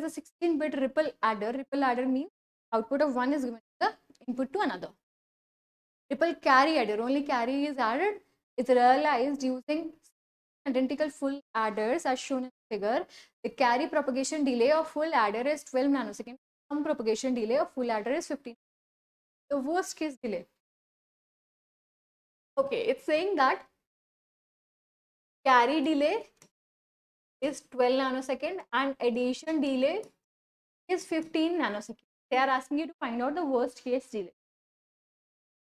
is a 16-bit ripple adder. Ripple adder means output of one is given to the input to another. Ripple carry adder, only carry is added. It's realized using identical full adders as shown in the figure. The carry propagation delay of full adder is 12 nanoseconds. Some propagation delay of full adder is 15. The worst case delay. Okay, it's saying that carry delay is 12 nanosecond and addition delay is 15 nanoseconds. They are asking you to find out the worst case delay.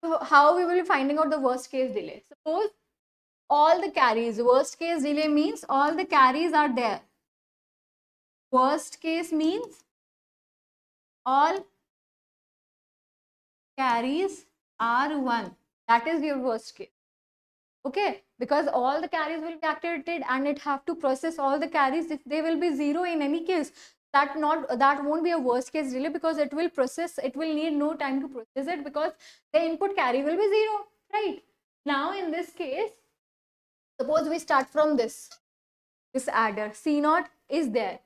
So how we will be finding out the worst case delay? Suppose all the carries, worst case delay means all the carries are there. Worst case means all carries are 1. That is your worst case. Okay, because all the carries will be activated and it have to process all the carries. If they will be 0 in any case, that won't be a worst case delay, because it will process, it will need no time to process it, because the input carry will be 0, right? Now in this case, suppose we start from this adder. C0 is there,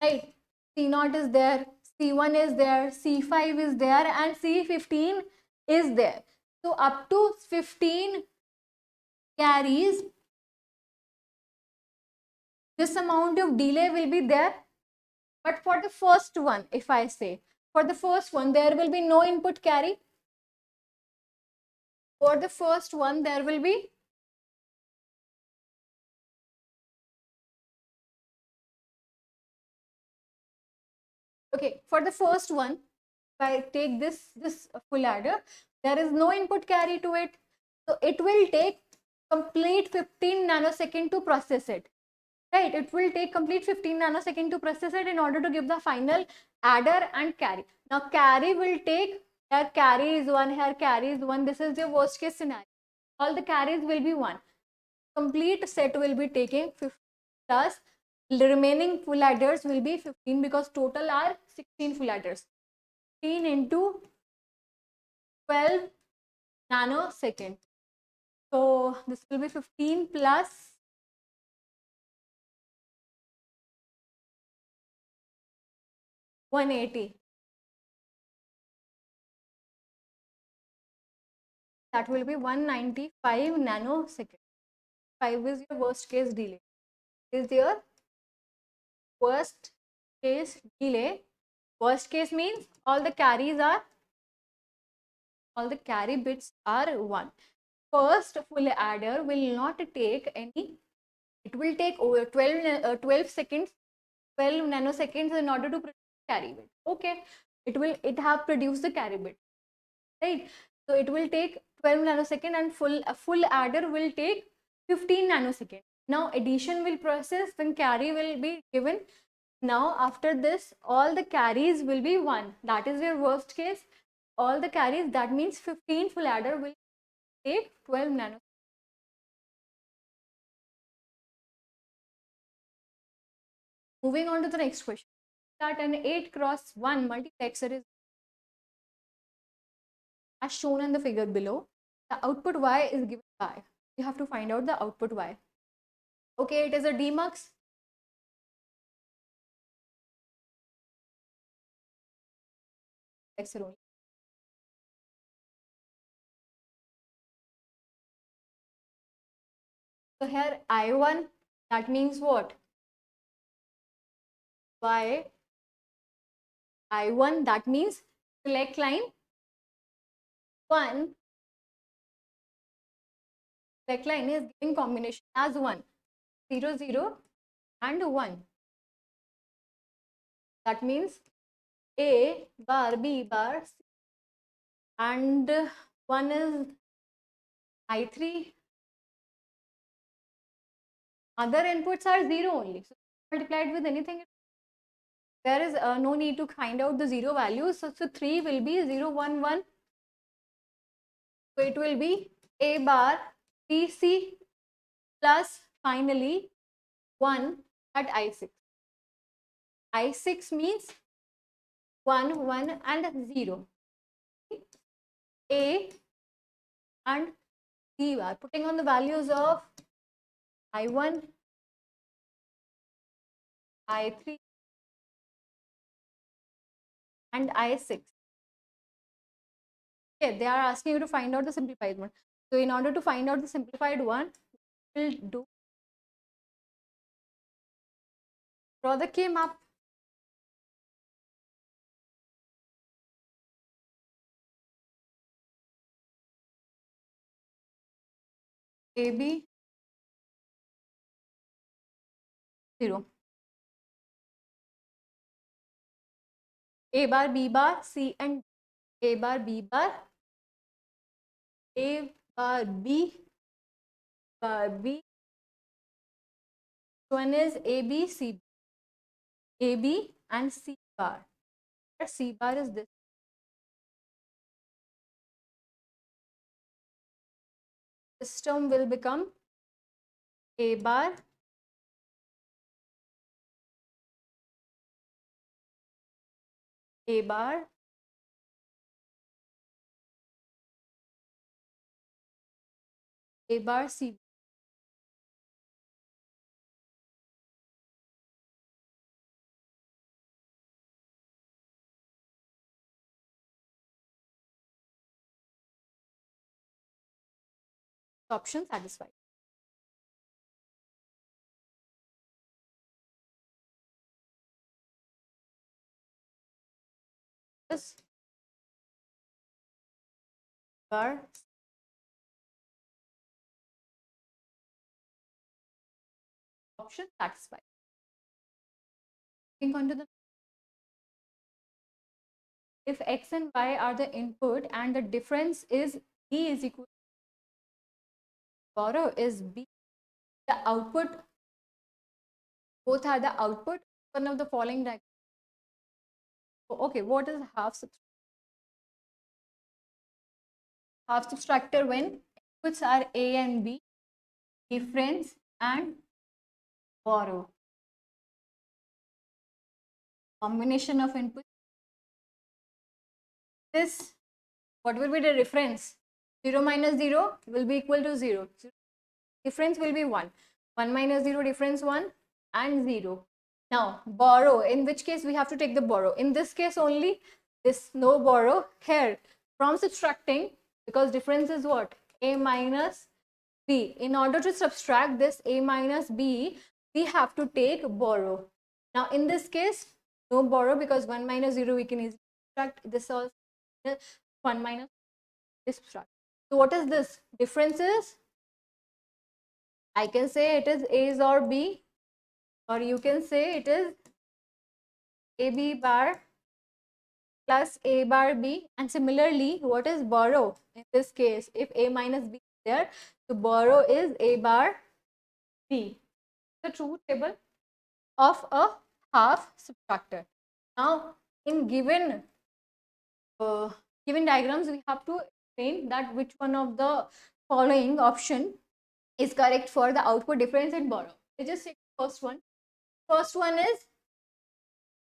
right? C0 is there, C1 is there, C5 is there, and C15 is there. So up to 15 carries, this amount of delay will be there. But for the first one, if I say, for the first one, there will be no input carry. For the first one, there will be okay, for the first one, if I take this full adder, there is no input carry to it. So it will take complete 15 nanosecond to process it. Right, it will take complete 15 nanosecond to process it in order to give the final adder and carry. Now carry will take, here carry is 1, here carry is 1. This is your worst case scenario. All the carries will be 1. Complete set will be taking 15 plus the remaining full adders will be 15, because total are 16 full adders. 15 into 12 nanosecond. So this will be 15 plus 180. That will be 195 nanoseconds. 5 is your worst case delay. Is your worst case delay. Worst case means all the carry bits are 1. First full adder will not take any, it will take over 12 seconds, 12 nanoseconds in order to produce carry bit. Okay, it have produced the carry bit, right? So it will take 12 nanosecond and a full adder will take 15 nanosecond. Now addition will process, then carry will be given. Now after this, all the carries will be 1. That is your worst case. All the carries, that means 15 full adder will take 12 nanoseconds. Moving on to the next question. That an 8x1 multiplexer is as shown in the figure below. The output Y is given by. You have to find out the output Y. Okay, it is a demux. Only. So here I1, that means what? Y I1, that means select line 1. Select line is giving combination as 1, 0, 0 and 1. That means A bar, B bar, C, and 1 is I3. Other inputs are 0 only. So multiplied with anything, there is no need to find out the 0 values. So 3 will be 0, 1, 1. So it will be A bar, B, C plus finally 1 at I6. I6 means 1, 1 and 0. A and B bar. Putting on the values of I1, I3 and I6. Okay, they are asking you to find out the simplified one. So in order to find out the simplified one, we'll draw the K map. AB 0. A bar, B bar, C and A bar, B bar, A bar, B bar, B. One is A, B, C, A, B and C bar. C bar is this. This term will become A bar, A bar, A bar, C. Option satisfied. This bar, option satisfied. Moving on to the, if X and Y are the input and the difference is B is equal to borrow is B, the output, both are the output, one of the following diagram. Okay, what is half subtractor? Half subtractor when inputs are A and B, difference and borrow. Combination of inputs. This, what will be the difference? 0 minus 0 will be equal to 0. Difference will be 1. 1 minus 0, difference 1 and 0. Now, borrow, in which case we have to take the borrow. In this case only, this no borrow here. From subtracting, because difference is what? A minus B. In order to subtract this A minus B, we have to take borrow. Now, in this case, no borrow because 1 minus 0 we can easily subtract. This also 1 minus this subtract. So, what is this? Difference is, I can say it is A or B, or you can say it is AB bar plus A bar B. And similarly, what is borrow? In this case, if A minus B is there, so borrow is A bar B. The truth table of a half subtractor. Now, in given diagrams, we have to explain that which one of the following option is correct for the output difference and borrow. Let's just take the first one. First one is,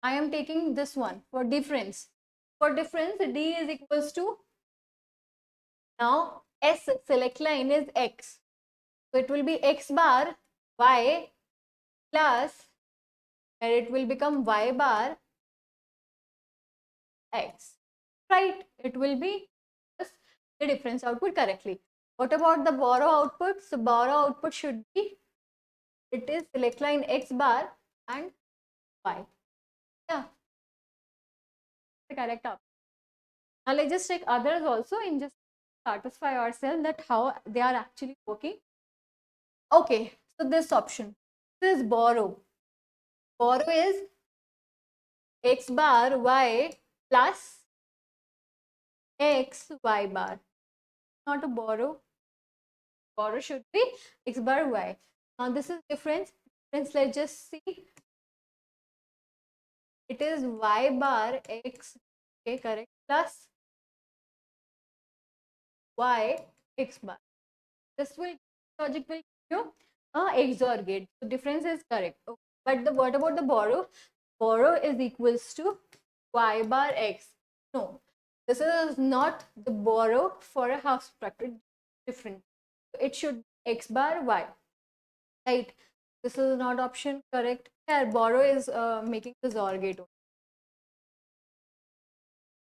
I am taking this one for difference. For difference, D is equals to, now S select line is X. So it will be X bar Y plus, and it will become Y bar X. Right? It will be the difference output correctly. What about the borrow output? So borrow output should be, it is select line X bar and Y. Yeah, the correct output. Now let's just take others also and just satisfy ourselves that how they are actually working. Okay, so this option, this is borrow. Borrow is X bar Y plus X Y bar. Not a borrow. Borrow should be X bar Y. Now this is difference. Difference, let's just see. It is Y bar X, okay, correct, plus Y X bar. This will, logic will give you XOR gate. So difference is correct. Okay. But the, what about the borrow? Borrow is equals to Y bar X. No, this is not the borrow for a half subtractor. Different. It should be X bar Y. Right. This is not option correct. Here borrow is making the XOR gate.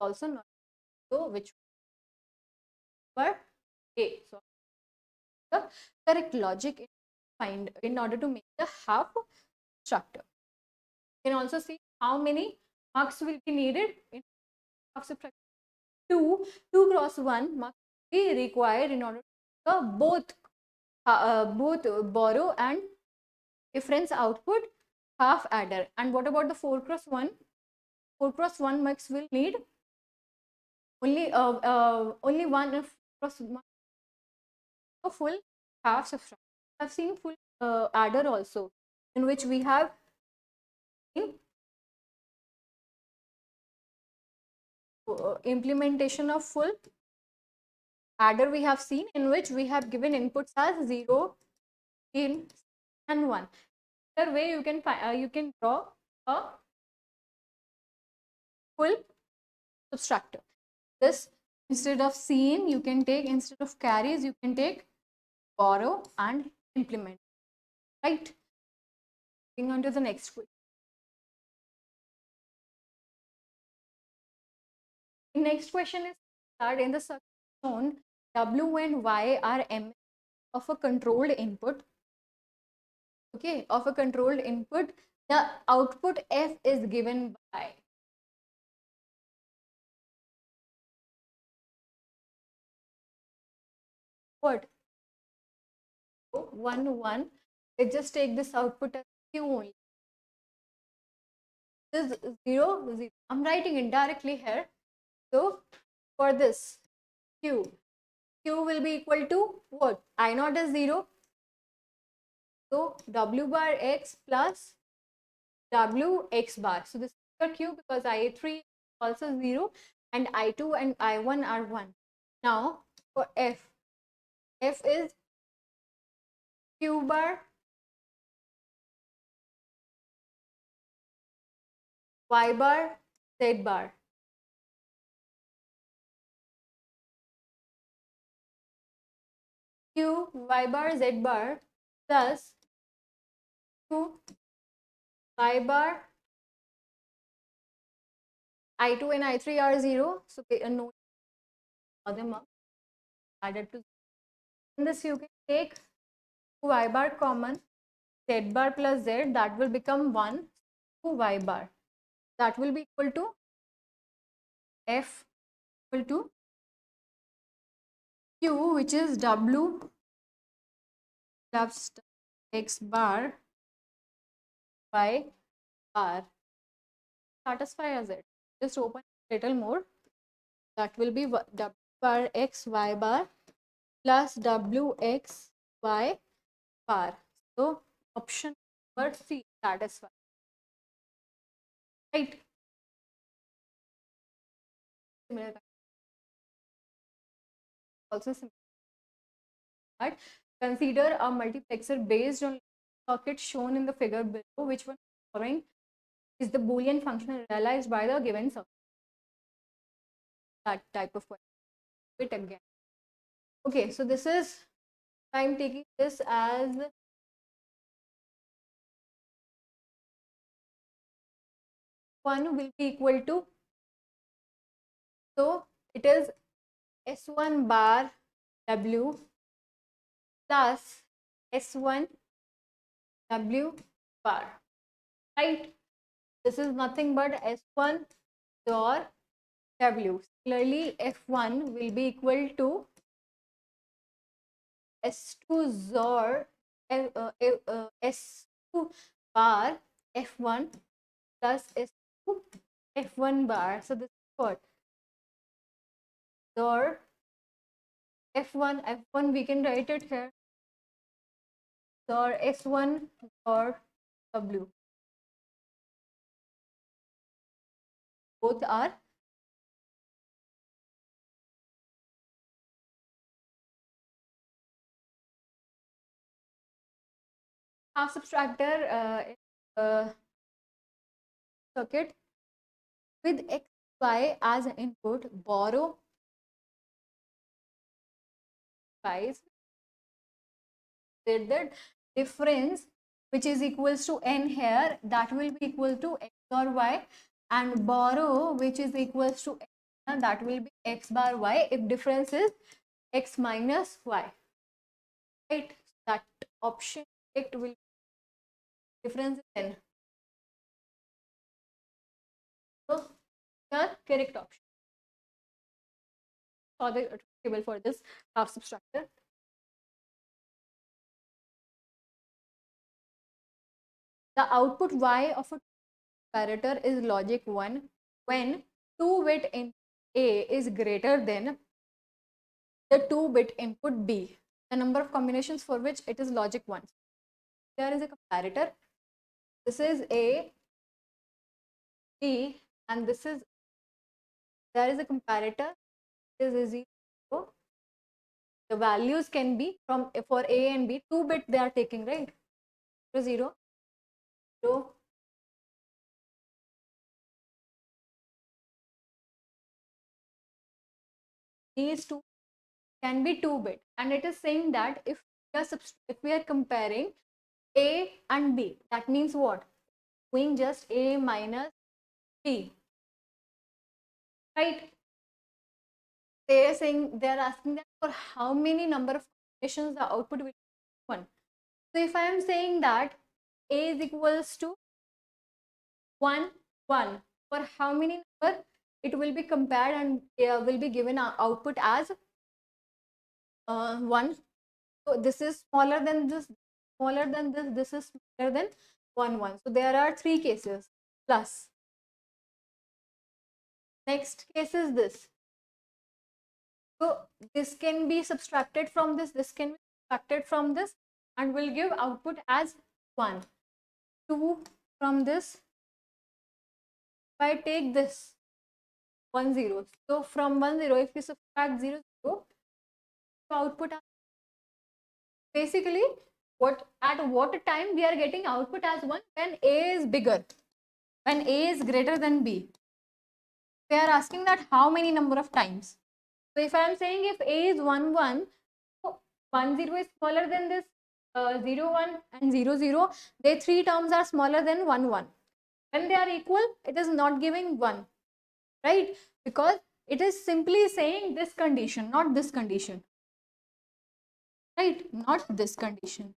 also not. So which were A. So the correct logic is find in order to make the half structure. You can also see how many marks will be needed in half subtraction. 2 cross 1 marks will be required in order to both borrow and difference output half adder. And what about the 4 cross 1? 4 cross 1 marks will need only one cross 1 full half subtraction. I've seen full adder also, in which we have implementation of full adder. We have seen in which we have given inputs as 0, in and 1. Either way, you can draw a full subtractor. This, instead of seen, you can take, instead of carries, you can take borrow and implement. Right? Moving on to the next question. The next question is that in the circuit shown, W and Y are M of a controlled input. Okay, of a controlled input, the output F is given by what? 1, 1. Let's just take this output as Q only. This is 0, 0. I'm writing it directly here. So for this Q will be equal to what? I naught is 0. So W bar X plus W X bar. So this is for Q because I3 also 0 and I2 and I1 are 1. Now for F is Q bar Y bar Z bar. Q Y bar Z bar plus Q Y bar I2 and I3 are 0. So no them up added to. In this you can take Y bar common, Z bar plus Z, that will become 1 to Y bar. That will be equal to F equal to Q, which is W plus X bar Y bar. Satisfy as it. Just open a little more. That will be W bar X Y bar plus W X Y bar. So option number C, satisfy. Right. Similar. Also similar. But consider a multiplexer based on circuit shown in the figure below. Which one following is the Boolean function realized by the given circuit? That type of question. It again. Okay, so this is, I'm taking this as one will be equal to, so it is S1 bar W plus S1 W bar, right? This is nothing but S1 XOR W. Similarly, F1 will be equal to S2 XOR S2 bar F1 plus S2 F1 bar. So this is what? XOR F1 we can write it here. XOR S1 or W. Both are half subtractor circuit with X, Y as an input, borrow Y's, the difference which is equals to N here, that will be equal to X or Y, and borrow which is equals to X and that will be x bar y if difference is x minus y, right? That option it will difference is n. So the correct option for the table for this half subtractor. The output y of a comparator is logic 1 when 2-bit input A is greater than the 2-bit input B, the number of combinations for which it is logic 1. There is a comparator. This is A, B, and this is, there is a comparator. This is 0. The values can be from, for A and B, 2-bit they are taking, right? 0, 0, these two can be 2-bit, and it is saying that if we are comparing A and B, that means what? Doing just A minus B, right? They are saying, they are asking that for how many number of combinations the output will be 1. So if I am saying that A is equals to 1, 1, for how many number it will be compared and will be given output as 1. So this is smaller than this, smaller than this is smaller than 1, 1. So there are 3 cases plus. Next case is this. So this can be subtracted from this can be subtracted from this, and will give output as 1. 2 from this. If I take this 1, 0, so from 1, 0, if we subtract 0, 0, output basically at what time we are getting output as 1? When A is bigger, when A is greater than B. They are asking that how many number of times. So if I am saying if A is 1, 1, so 1, 0 is smaller than this 0, 1 and 0, 0. They 3 terms are smaller than 1, 1. When they are equal, it is not giving 1, right? Because it is simply saying this condition, not this condition, right? Not this condition.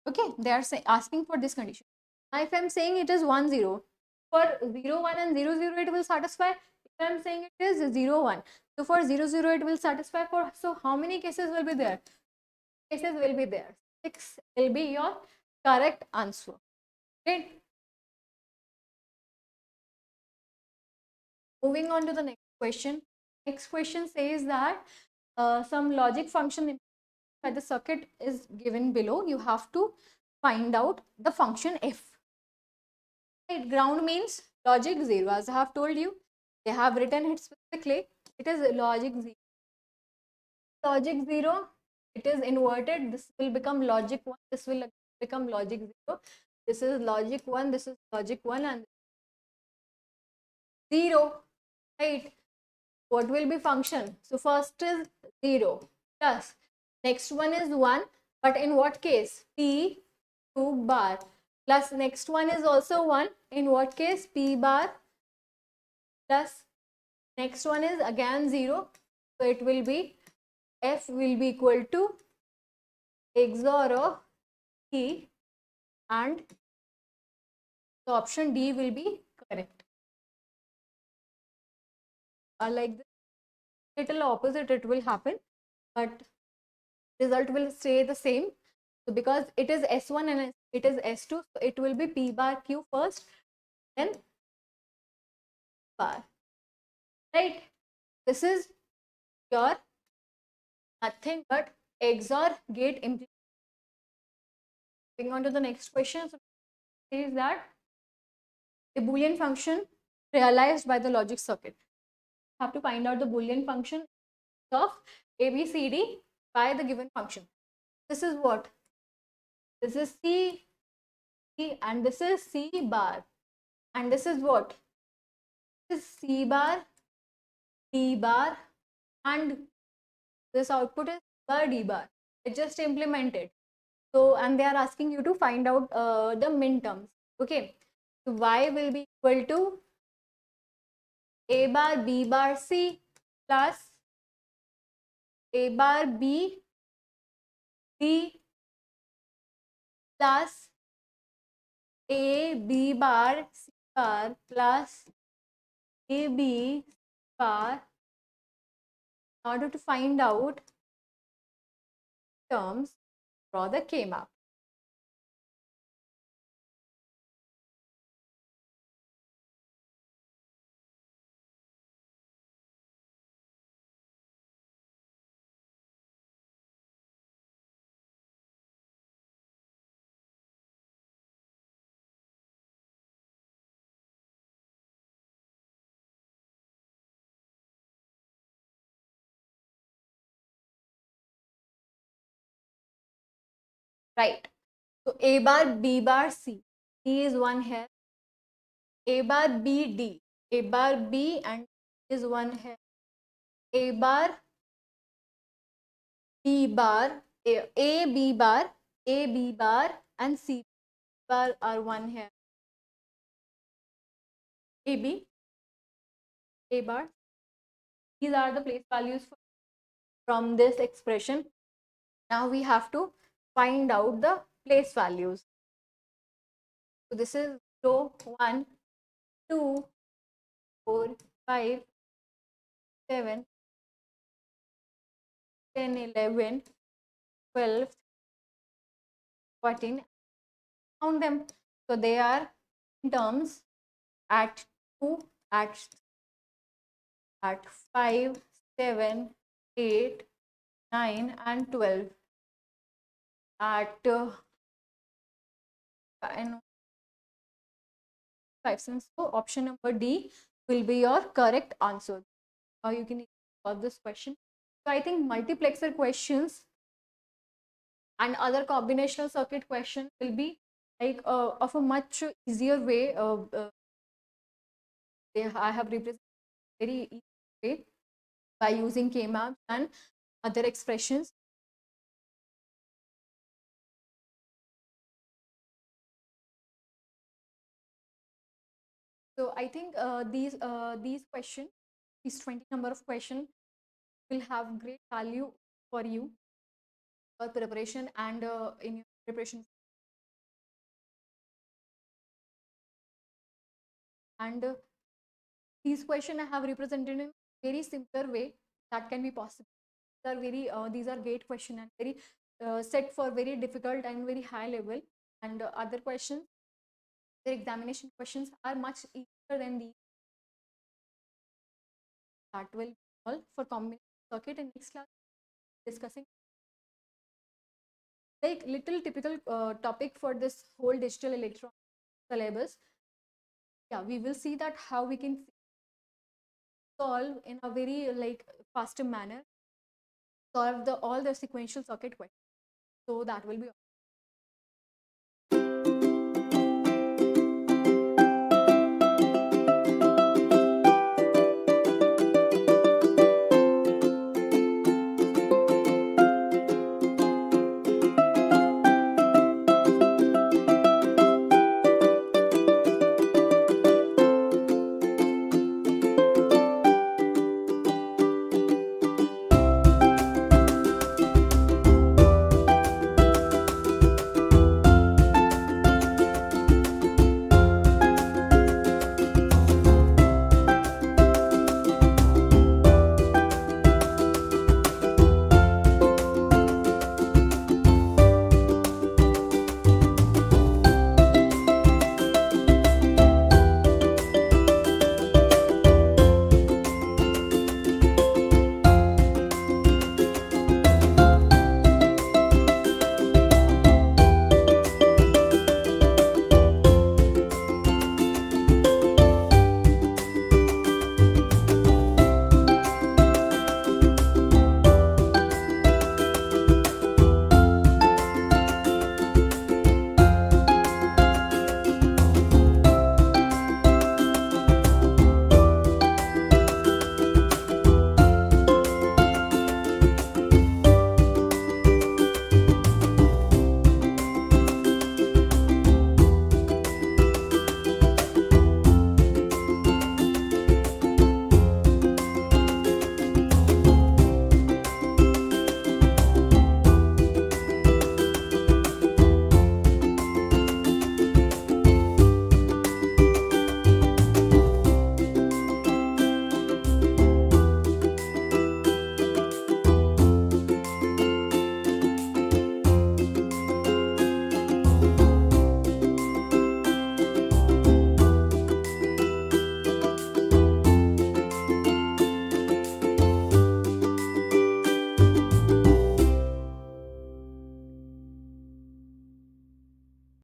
Okay, they are asking for this condition. Now if I am saying it is 1, 0, for 0, 1 and 0, 0 it will satisfy. If I am saying it is 0, 1, so for 0, 0 it will satisfy. For, so how many cases will be there? Cases will be there. 6 will be your correct answer. Okay. Moving on to the next question. Next question says that some logic function by the circuit is given below. You have to find out the function f. Right, ground means logic 0. As I have told you, they have written it specifically. It is logic 0. Logic 0, it is inverted. This will become logic 1. This will become logic 0. This is logic 1. This is logic 1 and 0. Right. What will be function? So first is 0 plus. Next one is 1. But in what case? P 2 bar. Plus next one is also 1. In what case? P bar. Plus next one is again 0. So it will be F will be equal to XOR of P, and the option D will be correct. Like this, little opposite it will happen, but result will stay the same. So because it is S1 and it is S2, so it will be P bar Q first, then bar. Right? This is your nothing but XOR gate implementation. Moving on to the next question. So is that a Boolean function realized by the logic circuit. You have to find out the Boolean function of ABCD by the given function. This is what? This is C, and this is C bar. And this is what? This is C bar, D bar, and this output is bar D bar. It just implemented. So, and they are asking you to find out the min terms. Okay. So y will be equal to A bar B bar C plus A bar B D plus A B bar C bar plus A B C bar in order to find out terms, draw the K map. Right. So A bar B bar C. D is one here. A bar B D. A bar B and D is one here. A bar B bar A B bar A B bar and C bar are one here. A B A bar. These are the place values from this expression. Now we have to find out the place values. So this is 0, 1, 2, 4, 5, 7, 10, 11, 12, 14. Count them. So they are in terms at 2, at 5, 7, 8, 9 and 12. At 5 cents. So option number D will be your correct answer. You can solve this question. So I think multiplexer questions and other combinational circuit questions will be like of a much easier way. I have represented very easy way by using K-maps and other expressions. So I think these questions, these 20 number of questions will have great value for you for preparation and in your preparation. And these questions I have represented in very simpler way that can be possible. These are gate question and very set for very difficult and very high level. And other questions, their examination questions are much easier than these. That will be all for combination circuit. In next class, discussing like little typical topic for this whole digital electron syllabus. Yeah, we will see that how we can solve in a very like faster manner, solve all the sequential circuit questions. So that will be